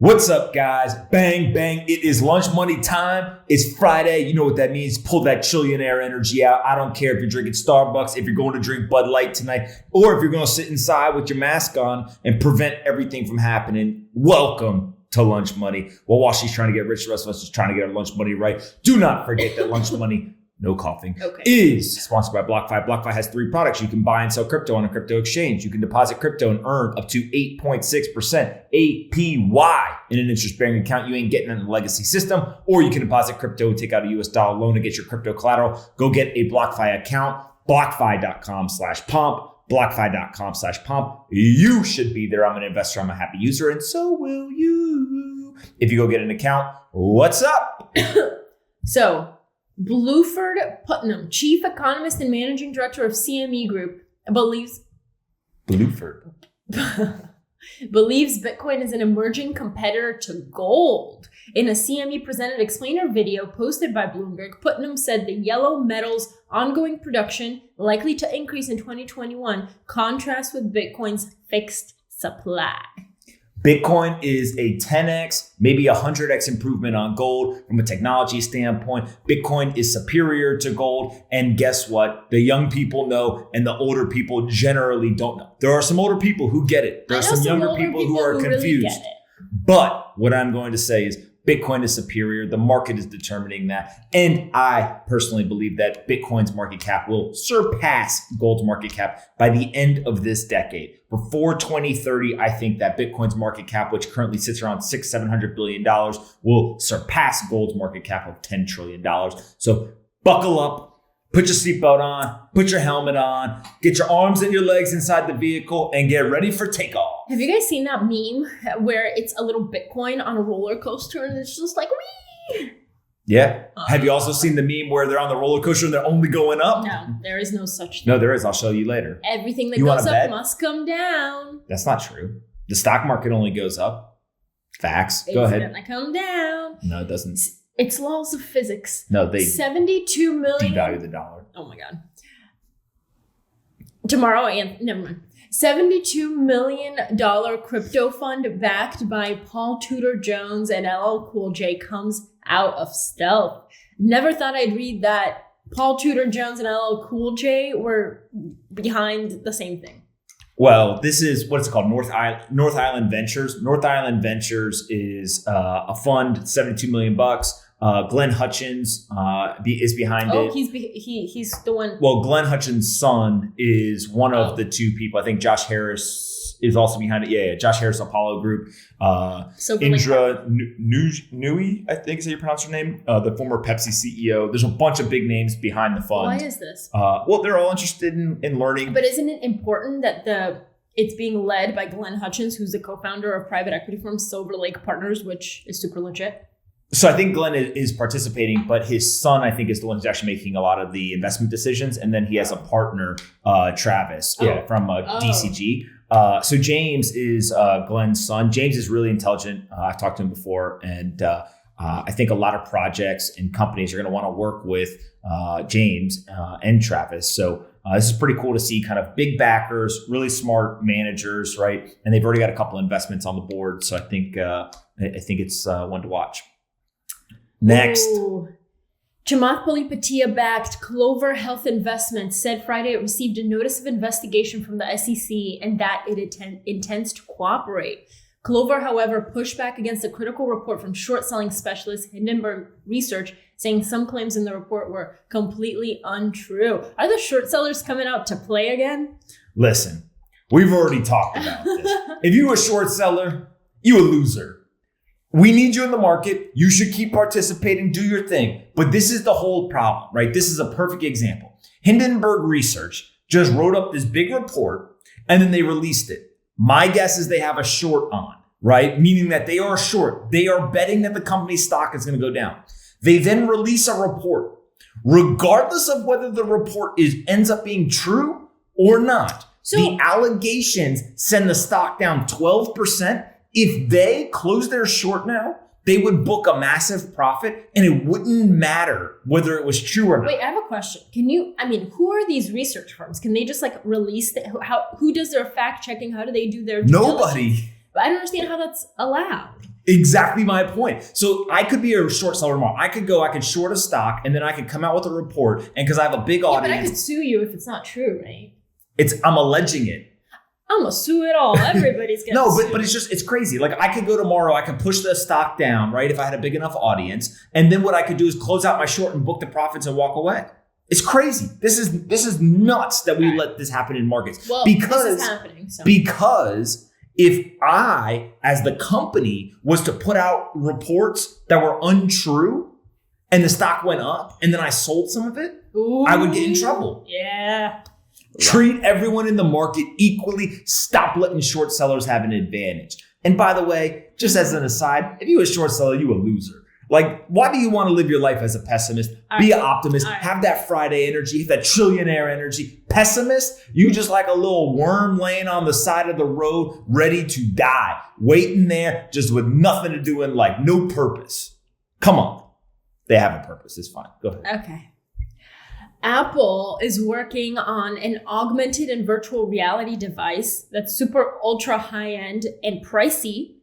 What's up, guys? Bang, bang. It is lunch money time. It's Friday. You know what that means. Pull that trillionaire energy out. I don't care if you're drinking Starbucks, if you're going to drink Bud Light tonight, or if you're going to sit inside with your mask on and prevent everything from happening. Welcome to Lunch Money. While Washi's trying to get rich, the rest of us is trying to get our lunch money right. Do not forget that lunch money, no coughing, is sponsored by BlockFi. BlockFi has 3 products. You can buy and sell crypto on a crypto exchange. You can deposit crypto and earn up to 8.6% APY in an interest-bearing account you ain't getting in the legacy system. Or you can deposit crypto, take out a US dollar loan to get your crypto collateral. Go get a BlockFi account, blockfi.com/pomp, blockfi.com/pomp. You should be there. I'm an investor. I'm a happy user, and so will you. If you go get an account, what's up? So, Bluford Putnam, chief economist and managing director of CME Group, believes Bitcoin is an emerging competitor to gold. In a CME Presented Explainer video posted by Bloomberg, Putnam said the yellow metal's ongoing production, likely to increase in 2021, contrasts with Bitcoin's fixed supply. Bitcoin is a 10x, maybe 100x improvement on gold from a technology standpoint. Bitcoin is superior to gold. And guess what? The young people know and the older people generally don't know. There are some older people who get it. There are some younger people who are confused. Really get it. But what I'm going to say is Bitcoin is superior. The market is determining that. And I personally believe that Bitcoin's market cap will surpass gold's market cap by the end of this decade. Before 2030, I think that Bitcoin's market cap, which currently sits around $700 billion, will surpass gold's market cap of $10 trillion. So buckle up, put your seatbelt on, put your helmet on, get your arms and your legs inside the vehicle, and get ready for takeoff. Have you guys seen that meme where it's a little Bitcoin on a roller coaster and it's just like, wee? Yeah. Have you also seen the meme where they're on the roller coaster and they're only going up? No, there is no such thing. No, there is. I'll show you later. Everything that goes up must come down. That's not true. The stock market only goes up. Facts. Go ahead. It's gonna come down. No, it doesn't. It's laws of physics. No, they 72 million. Devalue the dollar. Oh my God. Tomorrow, never mind. $72 million crypto fund backed by Paul Tudor Jones and LL Cool J comes out of stealth. Never thought I'd read that Paul Tudor Jones and LL Cool J were behind the same thing. Well, this is what's it called, North Island Ventures. North Island Ventures is a fund, $72 million. Glenn Hutchins is behind it. Oh, he's the one. Well, Glenn Hutchins' son is one of the 2 people. I think Josh Harris is also behind it. Yeah. Josh Harris Apollo Group. Indra Nooyi, I think is how you pronounce her name. The former Pepsi CEO. There's a bunch of big names behind the fund. Why is this? Well, they're all interested in learning. But isn't it important that it's being led by Glenn Hutchins, who's the co-founder of private equity firm Silver Lake Partners, which is super legit? So I think Glenn is participating, but his son, I think, is the one who's actually making a lot of the investment decisions. And then he has a partner, Travis, from DCG. So James is Glenn's son. James is really intelligent. I've talked to him before. And I think a lot of projects and companies are going to want to work with James and Travis. So this is pretty cool to see kind of big backers, really smart managers, right? And they've already got a couple of investments on the board. So I think it's one to watch. Next. Chamath Palihapitiya-backed Clover Health Investments said Friday it received a notice of investigation from the SEC and that it intends to cooperate. Clover, however, pushed back against a critical report from short-selling specialist Hindenburg Research, saying some claims in the report were completely untrue. Are the short sellers coming out to play again? Listen, we've already talked about this. If you're a short seller, you're a loser. We need you in the market. You should keep participating, do your thing. But this is the whole problem, right? This is a perfect example. Hindenburg Research just wrote up this big report and then they released it. My guess is they have a short on, right? Meaning that they are short. They are betting that the company's stock is going to go down. They then release a report, regardless of whether the report ends up being true or not. So the allegations send the stock down 12%. If they close their short now, they would book a massive profit and it wouldn't matter whether it was true or not. Wait, I have a question. Who are these research firms? Can they just release who does their fact checking? How do they do their due Nobody. diligence? But I don't understand how that's allowed. Exactly my point. So I could be a short seller tomorrow. I could short a stock, and then I could come out with a report. And because I have a big audience. But I could sue you if it's not true, right? I'm alleging it. I'm gonna sue it all. Everybody's gonna No, but it's crazy. Like I could go tomorrow, I could push the stock down, right? If I had a big enough audience. And then what I could do is close out my short and book the profits and walk away. It's crazy. This is nuts that we let this happen in markets. Well, this is happening. So. Because if I, as the company, was to put out reports that were untrue and the stock went up and then I sold some of it, I would get in trouble. Yeah. Treat everyone in the market equally. Stop letting short sellers have an advantage. And by the way, just as an aside, if you're a short seller, you're a loser. Like, why do you want to live your life as a pessimist? Be an optimist. Have that Friday energy, that trillionaire energy. Pessimist, you just like a little worm laying on the side of the road, ready to die, waiting there just with nothing to do in life, no purpose. Come on. They have a purpose. It's fine. Go ahead. Okay. Apple is working on an augmented and virtual reality device that's super ultra high end and pricey.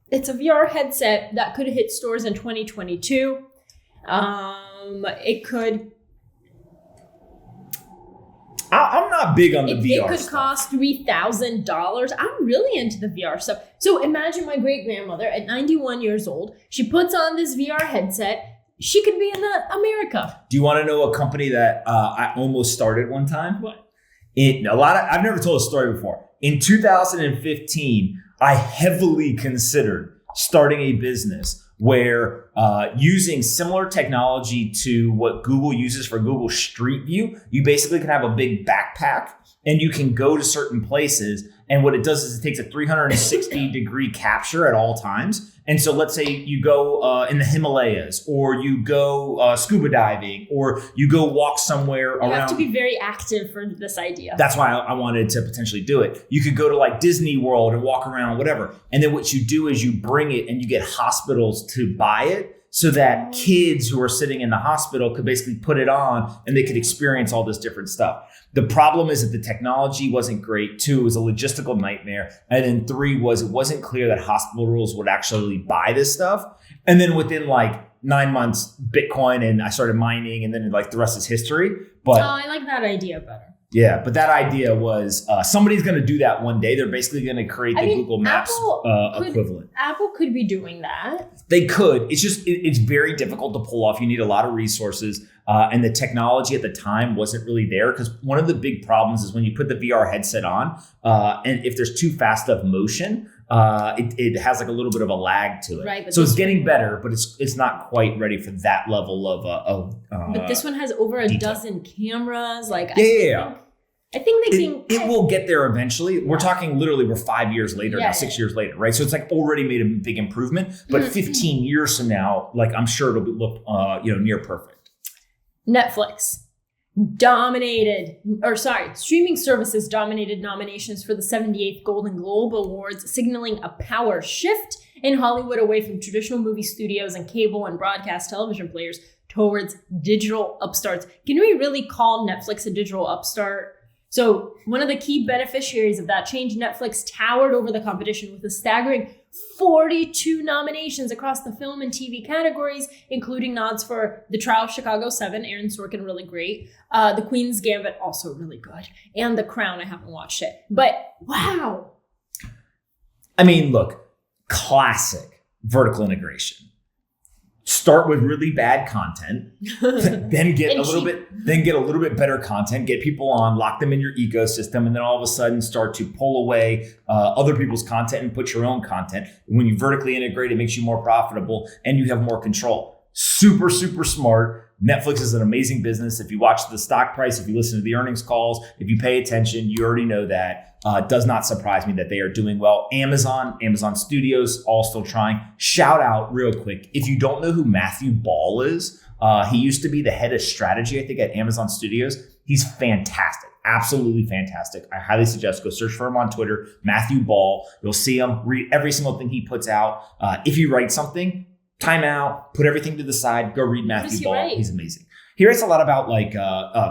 It's a VR headset that could hit stores in 2022. It could. I'm not big on the VR. It could cost $3,000. I'm really into the VR stuff. So imagine my great grandmother at 91 years old. She puts on this VR headset. She could be in America. Do you want to know a company that I almost started one time? What? I've never told a story before. In 2015, I heavily considered starting a business where using similar technology to what Google uses for Google Street View, you basically can have a big backpack and you can go to certain places. And what it does is it takes a 360 degree capture at all times. And so let's say you go in the Himalayas, or you go scuba diving, or you go walk somewhere around. You have to be very active for this idea. That's why I wanted to potentially do it. You could go to like Disney World and walk around, whatever. And then what you do is you bring it and you get hospitals to buy it so that kids who are sitting in the hospital could basically put it on and they could experience all this different stuff. The problem is that the technology wasn't great. 2, it was a logistical nightmare. And then 3 was it wasn't clear that hospitals would actually buy this stuff. And then within like 9 months, Bitcoin, and I started mining, and then like the rest is history. But I like that idea better. Yeah, but that idea was somebody's going to do that one day. They're basically going to create the Google Maps equivalent. Apple could be doing that. They could. It's just, it's very difficult to pull off. You need a lot of resources. And the technology at the time wasn't really there, because one of the big problems is when you put the VR headset on, and if there's too fast of motion, it has like a little bit of a lag to it. Right, so it's getting better, but it's not quite ready for that level of but this one has over a dozen cameras. Like yeah. I think they can. It will get there eventually. We're talking literally, we're 5 years later now, 6 years later, right? So it's like already made a big improvement. But 15 years from now, like I'm sure it'll look near perfect. Netflix streaming services dominated nominations for the 78th Golden Globe Awards, signaling a power shift in Hollywood away from traditional movie studios and cable and broadcast television players towards digital upstarts. Can we really call Netflix a digital upstart? So one of the key beneficiaries of that change, Netflix towered over the competition with a staggering 42 nominations across the film and TV categories, including nods for The Trial of Chicago 7, Aaron Sorkin, really great. The Queen's Gambit, also really good. And The Crown, I haven't watched it. But wow. I mean, look, classic vertical integration. Start with really bad content, then get a little bit better content, get people on, lock them in your ecosystem, and then all of a sudden start to pull away other people's content and put your own content. When you vertically integrate, it makes you more profitable and you have more control. Super, super smart. Netflix is an amazing business. If you watch the stock price, if you listen to the earnings calls, if you pay attention, you already know that. It does not surprise me that they are doing well. Amazon Studios, all still trying. Shout out real quick. If you don't know who Matthew Ball is, he used to be the head of strategy, I think, at Amazon Studios. He's fantastic. Absolutely fantastic. I highly suggest go search for him on Twitter, Matthew Ball. You'll see him, read every single thing he puts out. If you write something, time out, put everything to the side, go read Matthew Ball. He's amazing. He writes a lot about like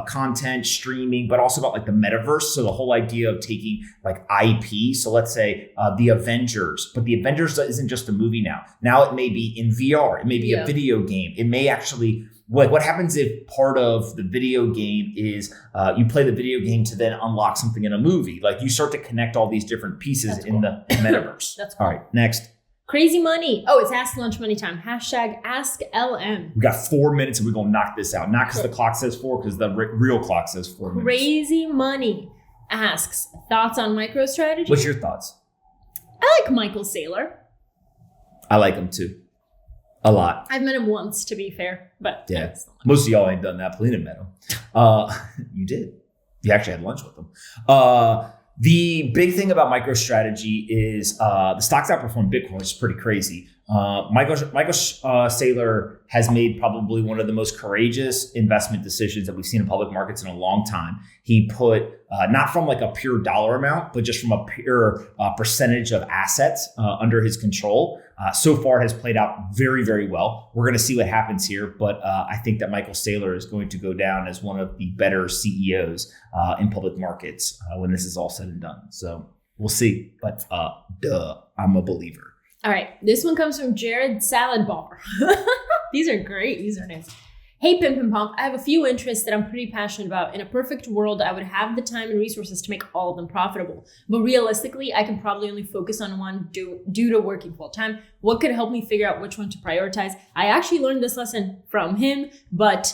content streaming, but also about like the metaverse. So the whole idea of taking like IP. So let's say the Avengers, but the Avengers isn't just a movie now. Now it may be in VR. It may be a video game. It may actually, like, what happens if part of the video game is you play the video game to then unlock something in a movie? Like you start to connect all these different pieces in the metaverse. That's cool. All right, next. Crazy money. Oh, it's Ask Lunch Money time. Hashtag AskLM. We got 4 minutes and we're going to knock this out. Not because the clock says 4, because the real clock says 4 minutes. Crazy money asks, thoughts on MicroStrategy? What's your thoughts? I like Michael Saylor. I like him too. A lot. I've met him once, to be fair. But yeah, most of y'all ain't done that. Polina met him. You did. You actually had lunch with him. The big thing about MicroStrategy is the stocks outperformed Bitcoin, which is pretty crazy. Michael Saylor has made probably one of the most courageous investment decisions that we've seen in public markets in a long time. He put, not from like a pure dollar amount, but just from a pure percentage of assets under his control. So far has played out very, very well. We're going to see what happens here, but I think that Michael Saylor is going to go down as one of the better CEOs in public markets when this is all said and done. So we'll see, but I'm a believer. All right, this one comes from Jared Salad Bar. These are great usernames. Hey, Pimp and Pomp, I have a few interests that I'm pretty passionate about. In a perfect world, I would have the time and resources to make all of them profitable. But realistically, I can probably only focus on one due to working full time. What could help me figure out which one to prioritize? I actually learned this lesson from him, but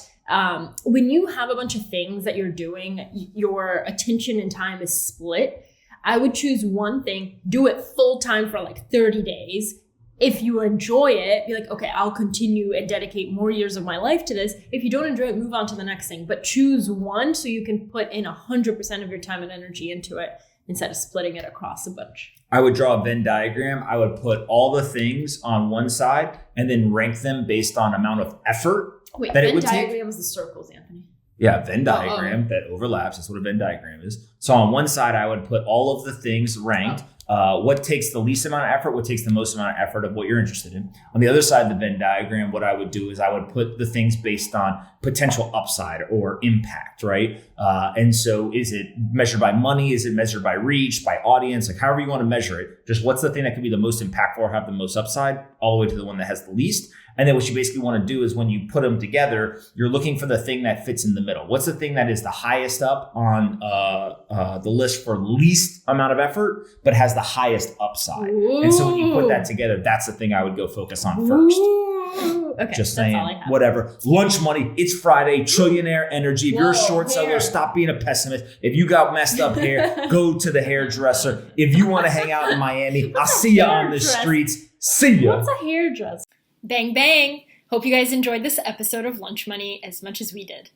when you have a bunch of things that you're doing, your attention and time is split. I would choose one thing, do it full time for like 30 days. If you enjoy it, be like, okay, I'll continue and dedicate more years of my life to this. If you don't enjoy it, move on to the next thing. But choose one so you can put in 100% of your time and energy into it instead of splitting it across a bunch. I would draw a Venn diagram. I would put all the things on one side and then rank them based on amount of effort that it would take. Venn diagram is the circles, Anthony. Yeah, Venn diagram that overlaps. That's what a Venn diagram is. So on one side, I would put all of the things ranked. What takes the least amount of effort, what takes the most amount of effort of what you're interested in. On the other side of the Venn diagram, what I would do is I would put the things based on potential upside or impact, right? And so is it measured by money? Is it measured by reach, by audience? Like however you want to measure it, just what's the thing that can be the most impactful or have the most upside all the way to the one that has the least. And then what you basically want to do is when you put them together, you're looking for the thing that fits in the middle. What's the thing that is the highest up on the list for least amount of effort, but has the highest upside? Ooh. And so when you put that together, that's the thing I would go focus on first. Ooh. Okay, just saying, whatever. Lunch money, it's Friday, trillionaire energy. If you're a short seller, stop being a pessimist. If you got messed up hair, go to the hairdresser. If you want to hang out in Miami, I'll see you on the streets. See ya. What's a hairdresser? Bang, bang. Hope you guys enjoyed this episode of Lunch Money as much as we did.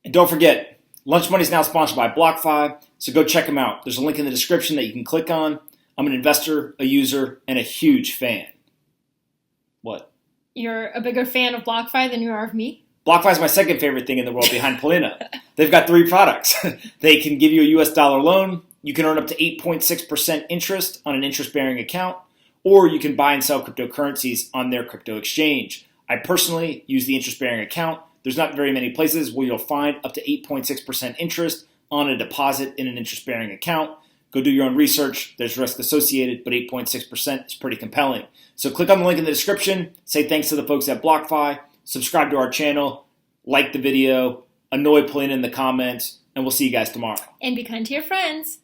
And don't forget, Lunch Money is now sponsored by BlockFi, so go check them out. There's a link in the description that you can click on. I'm an investor, a user, and a huge fan. What? You're a bigger fan of BlockFi than you are of me? BlockFi is my second favorite thing in the world behind Polina. They've got 3 products. They can give you a US dollar loan. You can earn up to 8.6% interest on an interest-bearing account. Or you can buy and sell cryptocurrencies on their crypto exchange. I personally use the interest-bearing account. There's not very many places where you'll find up to 8.6% interest on a deposit in an interest-bearing account. Go do your own research. There's risk associated, but 8.6% is pretty compelling. So click on the link in the description. Say thanks to the folks at BlockFi. Subscribe to our channel. Like the video. Annoy Polina in the comments. And we'll see you guys tomorrow. And be kind to your friends.